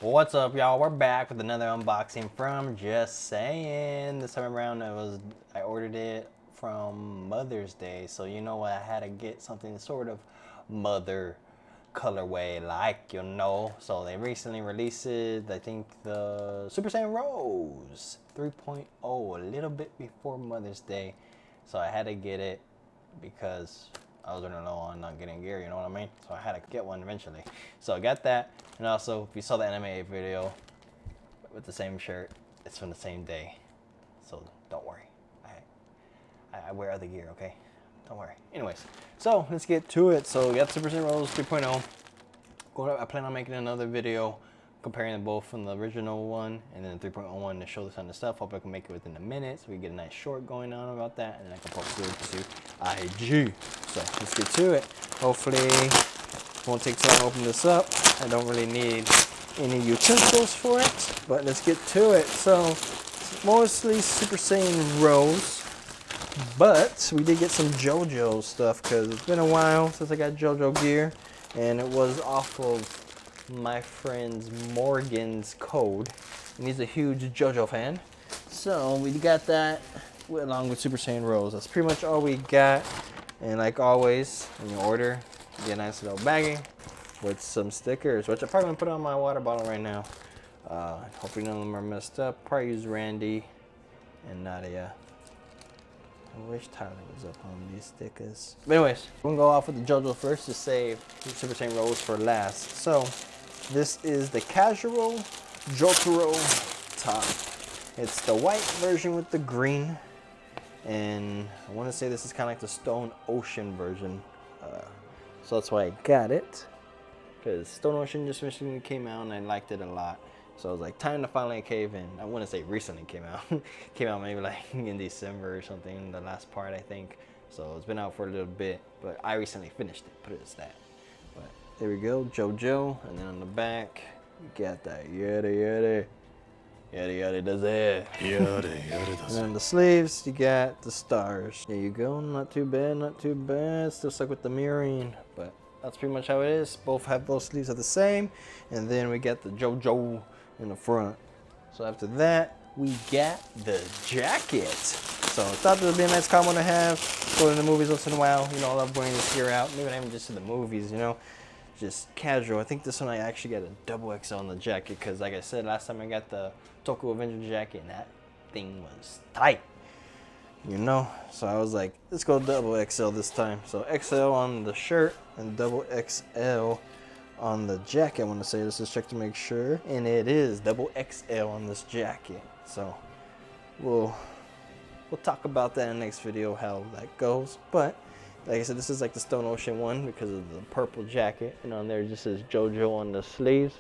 What's up, y'all? We're back with another unboxing from Just Saying. This time around, I ordered it from Mother's Day, so you know what? I had to get something sort of mother colorway, like, you know. So they recently released it. I think the Super Saiyan Rose 3.0, a little bit before Mother's Day, so I had to get it because I was running low on not getting gear, you know what I mean? So I had to get one eventually. So I got that, and also if you saw the anime video with the same shirt, it's from the same day. So don't worry, I wear other gear, okay? Don't worry. Anyways, so let's get to it. So we got Super Saiyan Rose 3.0. I plan on making another video comparing them both from the original one and then the 3.0 one to show this kind of stuff. Hope I can make it within a minute so we get a nice short going on about that, and then I can post it to IG. So let's get to it. Hopefully it won't take too long to open this up. I don't really need any utensils for it, but let's get to it. So it's mostly Super Saiyan Rose, but we did get some JoJo stuff because it's been a while since I got JoJo gear, and it was off of my friend's Morgan's code, and he's a huge JoJo fan. So we got that along with Super Saiyan Rose. That's pretty much all we got. And like always, when you order, you get a nice little baggie with some stickers, which I'm probably gonna put on my water bottle right now. Hopefully none of them are messed up. Probably use Randy and Nadia. I wish Tyler was up on these stickers. But anyways, we're gonna go off with the JoJo first to save Super Saiyan Rose for last. So this is the casual Jotaro top. It's the white version with the green. And I want to say this is kind of like the Stone Ocean version. So that's why I got it. Because Stone Ocean just recently came out and I liked it a lot. So I was like, time to finally cave in. I wouldn't say recently came out. Came out maybe like in December or something, the last part I think. So it's been out for a little bit, but I recently finished it, put it as that. But there we go, JoJo. And then on the back, you got that yada does it. Yada does it. And on the sleeves, you got the stars. There you go, not too bad, not too bad. Still stuck with the mirroring, but that's pretty much how it is. Both have those sleeves are the same. And then we got the JoJo in the front. So after that, we got the jacket. So I thought this would be a nice combo to have. Go to the movies once in a while. You know, I love wearing this gear out. Maybe not even just to the movies, you know. Just casual. I think this one I actually got a double XL on the jacket because like I said, last time I got the Toku Avenger jacket and that thing was tight. You know, so I was like, let's go double XL this time. So XL on the shirt and double XL on the jacket. I want to say this is check to make sure, and it is double XL on this jacket. So we'll talk about that in the next video how that goes. But like I said, this is like the Stone Ocean one because of the purple jacket, and on there just says JoJo on the sleeves.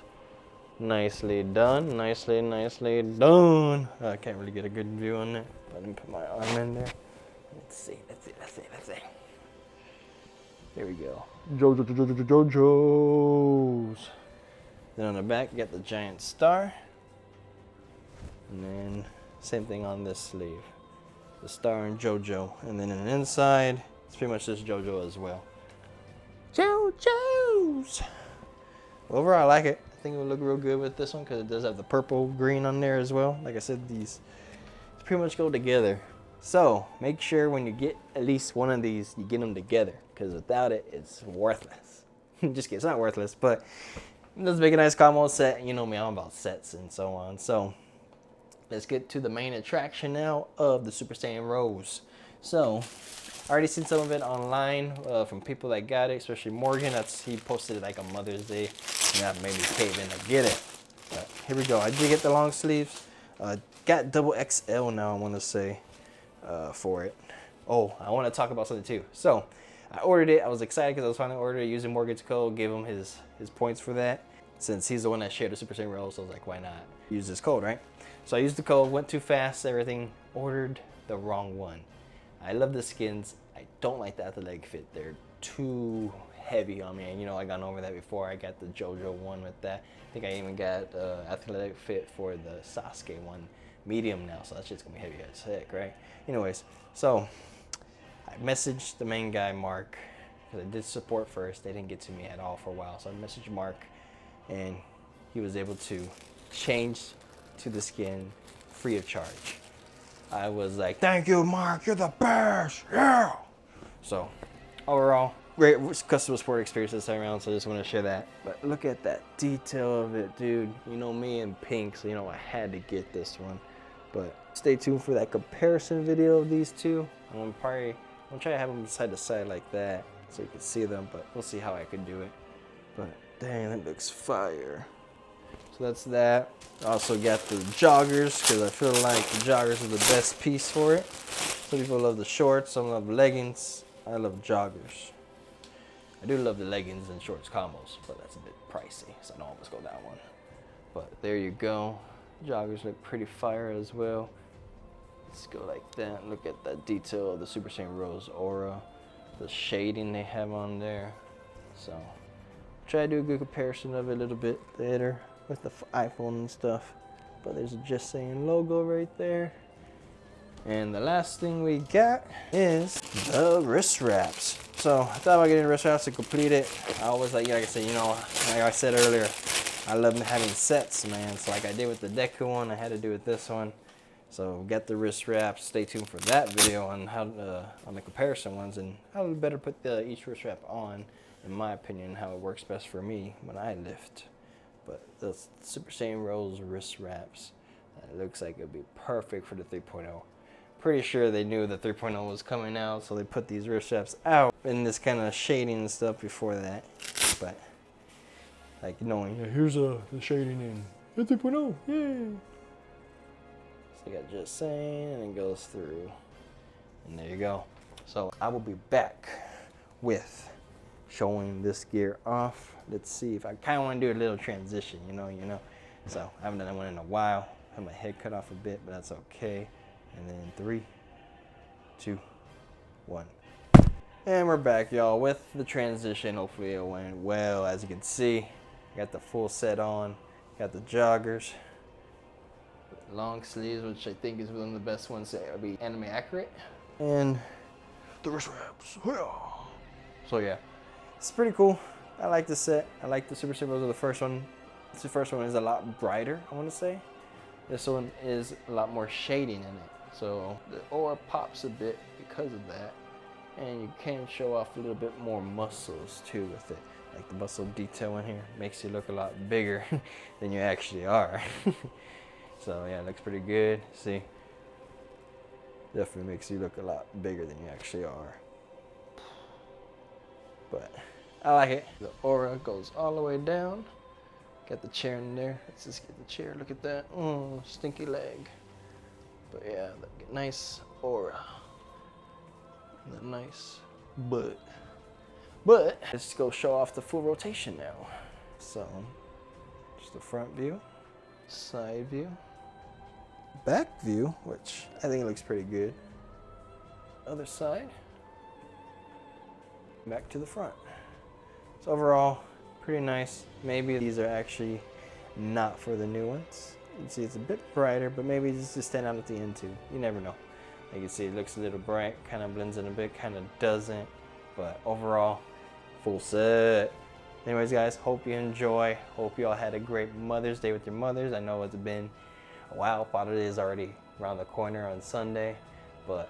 Nicely done, nicely done. I can't really get a good view on that, but let me put my arm in there. Let's see. There we go. JoJo's. Then on the back, you got the giant star. And then same thing on this sleeve. The star and JoJo. And then in the inside, it's pretty much just JoJo as well. JoJo's. Overall, I like it. I think it will look real good with this one because it does have the purple green on there as well. Like I said, these pretty much go together. So make sure when you get at least one of these, you get them together because without it, it's worthless. Just kidding, it's not worthless, but it does make a nice combo set. You know me, I'm about sets and so on. So let's get to the main attraction now of the Super Saiyan Rose. So I already seen some of it online from people that got it, especially Morgan. He posted it like on Mother's Day, and that made me cave in to get it. But here we go. I did get the long sleeves. Got double XL now, I want to say, for it. Oh, I want to talk about something too. So I ordered it. I was excited because I was finally ordering it using Morgan's code. Gave him his points for that. Since he's the one that shared the Super Saiyan Rose, so I was like, why not use this code, right? So I used the code, went too fast, everything, ordered the wrong one. I love the skins. I don't like the athletic fit. They're too heavy on me. And you know, I gone over that before. I got the JoJo one with that. I think I even got athletic fit for the Sasuke one, medium now. So that shit's gonna be heavy as heck, right? Anyways, so I messaged the main guy, Mark, because I did support first. They didn't get to me at all for a while. So I messaged Mark, and he was able to change to the skin free of charge. I was like, thank you, Mark, you're the best, yeah! So, overall, great customer support experience this time around, so I just want to share that. But look at that detail of it, dude. You know me in pink, so you know I had to get this one. But stay tuned for that comparison video of these two. I'm gonna try to have them side to side like that, so you can see them, but we'll see how I can do it. But dang, that looks fire. So that's that. Also got the joggers, because I feel like the joggers are the best piece for it. Some people love the shorts, some love leggings. I love joggers. I do love the leggings and shorts combos, but that's a bit pricey, so I don't always go that one. But there you go. Joggers look pretty fire as well. Let's go like that. Look at that detail of the Super Saiyan Rose aura, the shading they have on there. So try to do a good comparison of it a little bit later with the iPhone and stuff. But there's a Just Saying logo right there. And the last thing we got is the wrist wraps. So I thought about getting wrist wraps to complete it. I always like I said, you know, like I said earlier, I love having sets, man. So like I did with the Deku one, I had to do with this one. So get the wrist wraps. Stay tuned for that video on how on the comparison ones and how to better put each wrist wrap on, in my opinion, how it works best for me when I lift. But the Super Saiyan Rose wrist wraps, it looks like it'll be perfect for the 3.0. Pretty sure they knew the 3.0 was coming out, so they put these wrist wraps out in this kind of shading and stuff before that. But like knowing, here's the shading in the 3.0, yay! So you got Just Saying, and it goes through, and there you go. So I will be back with showing this gear off. Let's see if I kind of want to do a little transition, you know. So I haven't done one in a while. I have my head cut off a bit, but that's okay. And then 3, 2, 1. And we're back, y'all, with the transition. Hopefully it went well. As you can see, I got the full set on. Got the joggers. Long sleeves, which I think is one of the best ones that will be anime accurate. And the wrist wraps. So yeah, it's pretty cool. I like the set. I like the Super Saiyan Rose of the first one. The first one is a lot brighter, I want to say. This one is a lot more shading in it. So the aura pops a bit because of that. And you can show off a little bit more muscles too with it. Like the muscle detail in here makes you look a lot bigger than you actually are. So yeah, it looks pretty good. See, definitely makes you look a lot bigger than you actually are. But I like it. The aura goes all the way down. Got the chair in there. Let's just get the chair. Look at that. Stinky leg. But yeah, nice aura. And a nice butt. But let's go show off the full rotation now. So, just the front view, side view, back view, which I think looks pretty good. Other side, back to the front. So overall, pretty nice. Maybe these are actually not for the new ones. You can see it's a bit brighter, but maybe it's just stand out at the end too. You never know. You can see it looks a little bright, kind of blends in a bit, kind of doesn't. But overall, full set. Anyways, guys, hope you enjoy. Hope you all had a great Mother's Day with your mothers. I know it's been a while. Father's Day is already around the corner on Sunday, but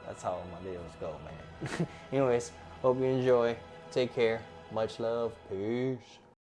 that's how my videos go, man. Anyways, hope you enjoy. Take care. Much love. Peace.